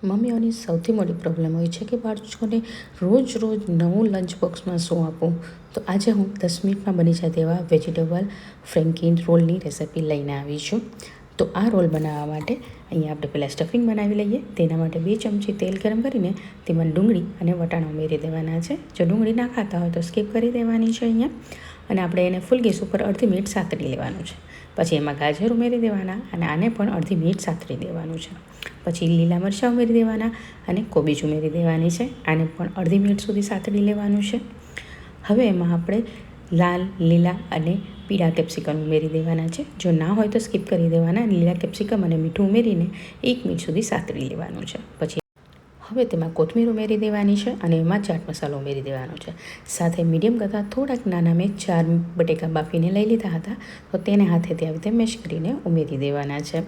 મમ્મીઓની સૌથી મોટી પ્રોબ્લેમ હોય છે કે બાળકોને રોજ રોજ નવું લંચ બોક્સમાં શું આપવું. તો આજે હું 10 મિનિટમાં બની જાય તેવા વેજીટેબલ ફ્રેન્કી રોલની રેસિપી લઈને આવી છું. તો આ રોલ બનાવવા માટે અહીંયા આપણે પહેલાં સ્ટફિંગ બનાવી લઈએ. તેના માટે 2 ચમચી તેલ ગરમ કરીને તેમાં ડુંગળી અને વટાણા ઉમેરી દેવાના છે. જો ડુંગળી ના ખાતા હોય તો સ્કીપ કરી દેવાની છે અહીંયા. અને આપણે એને ફૂલ ગેસ ઉપર અડધી મિનિટ સાતરી લેવાનું છે. પછી એમાં ગાજર ઉમેરી દેવાના અને આને પણ અડધી મિનિટ સાતરી દેવાનું છે. પછી લીલા મરચાં ઉમેરી દેવાના અને કોબીજ ઉમેરી દેવાની છે. આને પણ અડધી મિનિટ સુધી સાતળી લેવાનું છે. હવે એમાં આપણે લાલ, લીલા અને પીળા કેપ્સિકમ ઉમેરી દેવાના છે. જો ના હોય તો સ્કીપ કરી દેવાના. લીલા કેપ્સિકમ અને મીઠું ઉમેરીને 1 મિનિટ સુધી સાતળી લેવાનું છે. પછી હવે તેમાં કોથમીર ઉમેરી દેવાની છે અને એમાં ચાટ મસાલો ઉમેરી દેવાનો છે. સાથે મીડિયમ કરતાં થોડાક નાના મેં 4 બટેકા બાફીને લઈ લીધા હતા, તો તેને હાથેથી આવી રીતે મેશ કરીને ઉમેરી દેવાના છે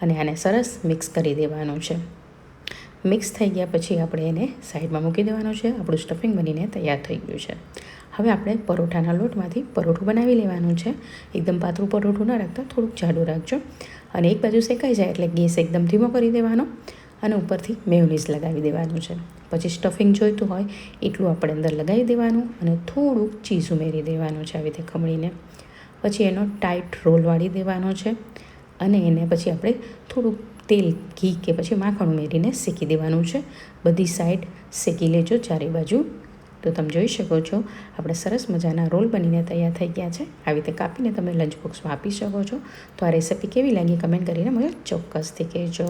અને આને સરસ મિક્સ કરી દેવાનું છે. મિક્સ થઈ ગયા પછી આપણે એને સાઈડમાં મૂકી દેવાનું છે. આપણું સ્ટફિંગ બનીને તૈયાર થઈ ગયું છે. હવે આપણે પરોઠાના લોટમાંથી પરોઠું બનાવી લેવાનું છે. એકદમ પાતળું પરોઠું ન રાખતા, થોડુંક જાડું રાખજો. અને એક બાજુ શેકાઈ જાય એટલે ગેસ એકદમ ધીમો કરી દેવાનો અને ઉપરથી મેયોનીઝ લગાવી દેવાનું છે. પછી સ્ટફિંગ જોઈતું હોય એટલું આપણે અંદર લગાવી દેવાનું અને થોડુંક ચીઝ ઉમેરી દેવાનું છે આવી રીતે ખમણીને. પછી એનો ટાઈટ રોલ વાળી દેવાનો છે અને એને પછી આપણે થોડુંક તેલ, ઘી કે પછી માખણ ઉમેરીને શેકી દેવાનું છે. બધી સાઈડ શેકી લેજો ચારે બાજુ. તો તમે જોઈ શકો છો આપણે સરસ મજાના રોલ બનીને તૈયાર થઈ ગયા છે. આવી રીતે કાપીને તમે લંચ બોક્સમાં આપી શકો છો. તો આ રેસિપી કેવી લાગી કમેન્ટ કરીને મને ચોક્કસથી કહેજો.